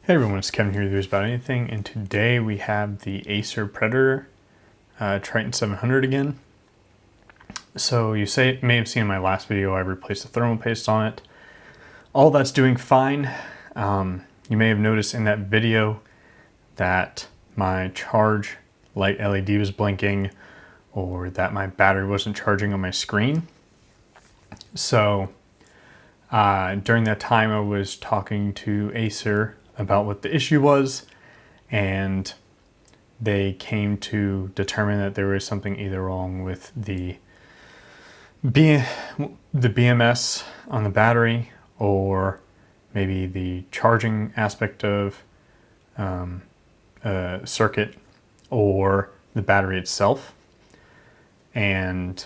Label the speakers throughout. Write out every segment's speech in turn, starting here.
Speaker 1: Hey everyone, it's Kevin here with News About Anything, and today we have the Acer Predator Triton 700 again. So you may have seen in my last video I replaced the thermal paste on it. All that's doing fine. You may have noticed in that video that my charge light LED was blinking, or that my battery wasn't charging on my screen. So during that time I was talking to Acer about what the issue was, and they came to determine that there was something either wrong with the BMS on the battery, or maybe the charging aspect of circuit, or the battery itself. And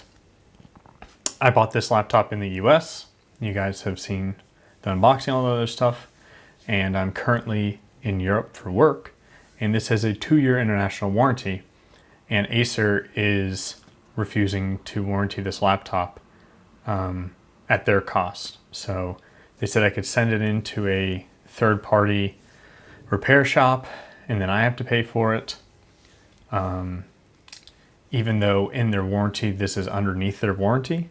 Speaker 1: I bought this laptop in the US. You guys have seen the unboxing, all the other stuff. And I'm currently in Europe for work, and this has a 2-year international warranty, and Acer is refusing to warranty this laptop at their cost. So they said I could send it into a third-party repair shop, and then I have to pay for it, even though in their warranty this is underneath their warranty.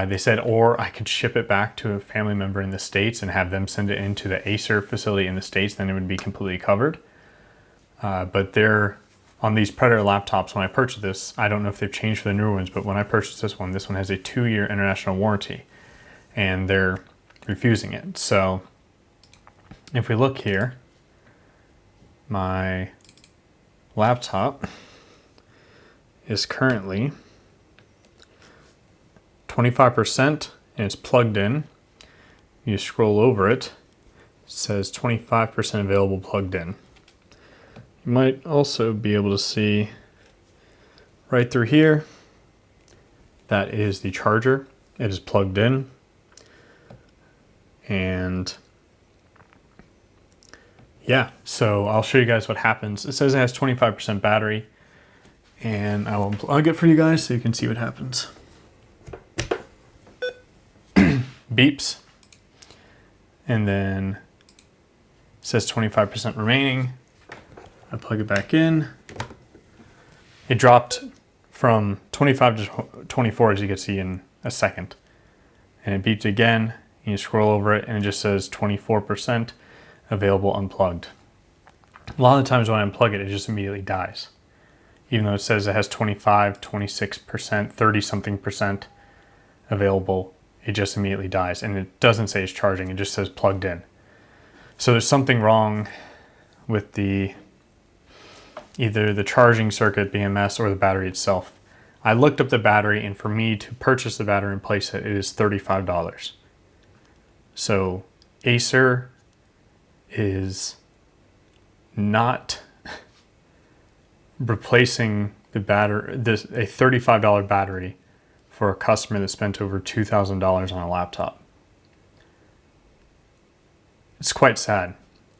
Speaker 1: They said, or I could ship it back to a family member in the States and have them send it into the Acer facility in the States, then it would be completely covered. But they're on these Predator laptops. When I purchased this, I don't know if they've changed for the newer ones, but when I purchased this one has a 2-year international warranty, and they're refusing it. So if we look here, my laptop is currently 25%, and it's plugged in. You scroll over it, it says 25% available plugged in. You might also be able to see right through here, that is the charger. It is plugged in. And yeah, so I'll show you guys what happens. It says it has 25% battery, and I will unplug it for you guys so you can see what happens. Beeps, and then it says 25% remaining. I plug it back in. It dropped from 25 to 24, as you can see, in a second. And it beeped again. You scroll over it and it just says 24% available unplugged. A lot of the times when I unplug it, it just immediately dies. Even though it says it has 25, 26%, 30 something percent available, it just immediately dies, and it doesn't say it's charging, it just says plugged in. So there's something wrong with either the charging circuit, BMS, or the battery itself. I looked up the battery, and for me to purchase the battery and place it, it is $35. So Acer is not replacing the battery, a $35 battery, for a customer that spent over $2,000 on a laptop. It's quite sad.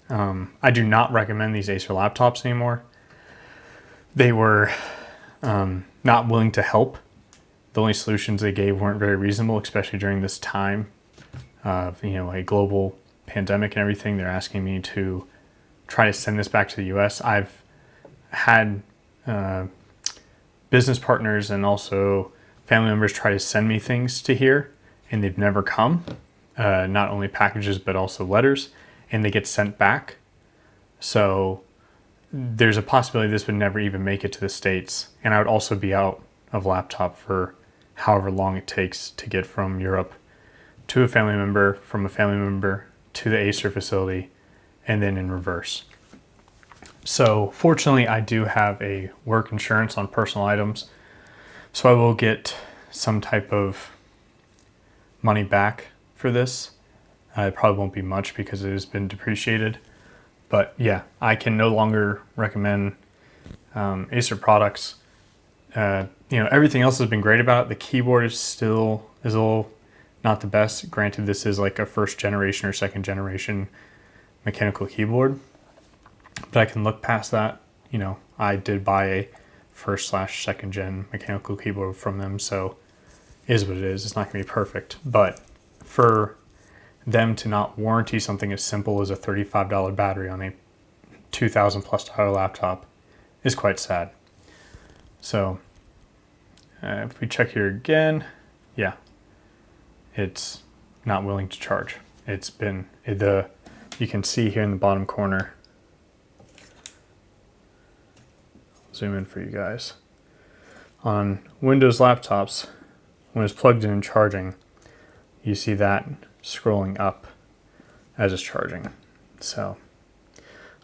Speaker 1: I do not recommend these Acer laptops anymore. They were not willing to help. The only solutions they gave weren't very reasonable, especially during this time of a global pandemic and everything. They're asking me to try to send this back to the US. I've had business partners and also family members try to send me things to here, and they've never come. Not only packages, but also letters, and they get sent back. So there's a possibility this would never even make it to the States, and I would also be out of laptop for however long it takes to get from Europe to a family member, from a family member to the Acer facility, and then in reverse. So fortunately, I do have a work insurance on personal items, so I will get some type of money back for this. It probably won't be much because it has been depreciated. But yeah, I can no longer recommend Acer products. Everything else has been great about it. The keyboard is a little not the best. Granted, this is like a first generation or second generation mechanical keyboard, but I can look past that. I did buy a first/second gen mechanical keyboard from them, so it is what it is. It's not going to be perfect, but for them to not warranty something as simple as a $35 battery on a $2,000+ laptop is quite sad. So if we check here again, yeah, it's not willing to charge. It's been you can see here in the bottom corner, zoom in for you guys. On Windows laptops, when it's plugged in and charging, you see that scrolling up as it's charging. So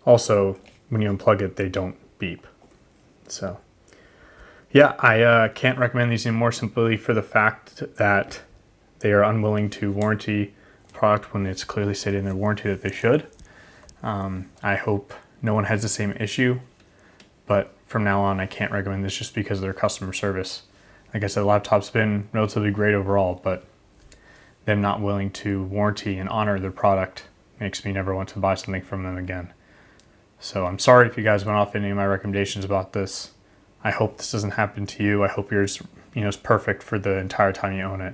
Speaker 1: also when you unplug it, they don't beep. So yeah, I can't recommend these anymore, simply for the fact that they are unwilling to warranty the product when it's clearly stated in their warranty that they should. I hope no one has the same issue, but from now on I can't recommend this just because of their customer service. Like I said, the laptop's been relatively great overall, but them not willing to warranty and honor their product makes me never want to buy something from them again. So I'm sorry if you guys went off any of my recommendations about this. I hope this doesn't happen to you. I hope yours, is perfect for the entire time you own it.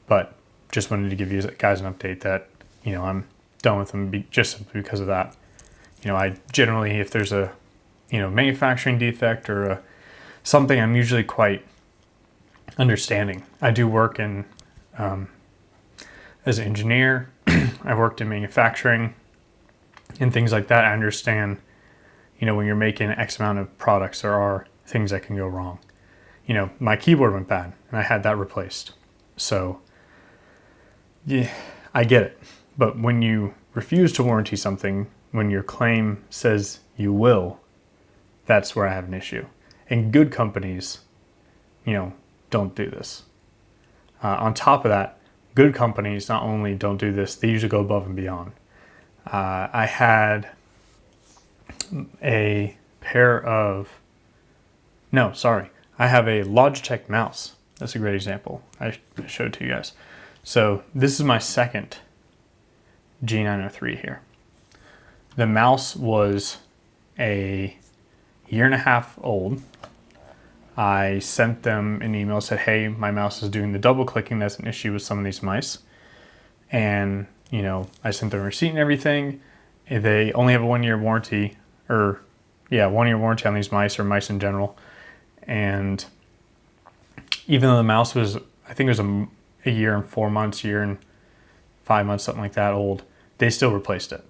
Speaker 1: But just wanted to give you guys an update that, I'm done with them just simply because of that. I generally, if there's a, manufacturing defect or something, I'm usually quite understanding. I do work in, as an engineer, I worked in manufacturing and things like that. I understand, when you're making X amount of products, there are things that can go wrong. My keyboard went bad and I had that replaced. So yeah, I get it. But when you refuse to warranty something, when your claim says you will, that's where I have an issue. And good companies, don't do this. On top of that, good companies not only don't do this, they usually go above and beyond. I had I have a Logitech mouse. That's a great example. I showed it to you guys. So this is my second G903 here. The mouse was a 1.5 years old. I sent them an email, said, hey, my mouse is doing the double clicking. That's an issue with some of these mice. And, I sent them a receipt and everything. They only have a 1 year warranty, 1 year warranty on these mice, or mice in general. And even though the mouse was, I think it was a year and 4 months, year and 5 months, something like that old, they still replaced it.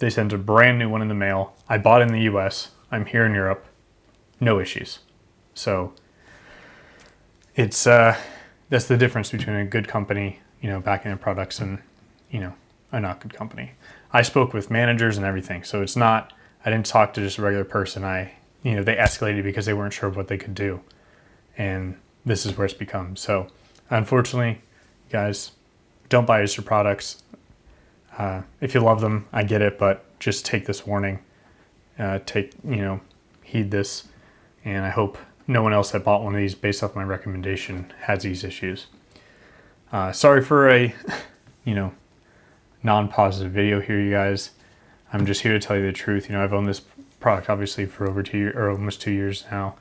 Speaker 1: They sent a brand new one in the mail. I bought it in the US. I'm here in Europe. No issues. So it's that's the difference between a good company, backing their products, and a not good company. I spoke with managers and everything, so it's not, I didn't talk to just a regular person. They escalated because they weren't sure of what they could do, and this is where it's become. So unfortunately, guys, don't buy Acer products. If you love them, I get it, but just take this warning. Heed this, and I hope no one else that bought one of these based off my recommendation has these issues. Sorry for a, non-positive video here, you guys. I'm just here to tell you the truth. I've owned this product obviously for over 2 years, or almost 2 years now,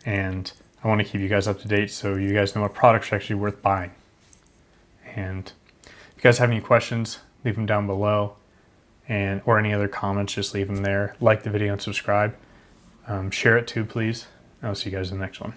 Speaker 1: and I want to keep you guys up to date so you guys know what products are actually worth buying. And if you guys have any questions, leave them down below, or any other comments, just leave them there. Like the video and subscribe. Share it too, please. I'll see you guys in the next one.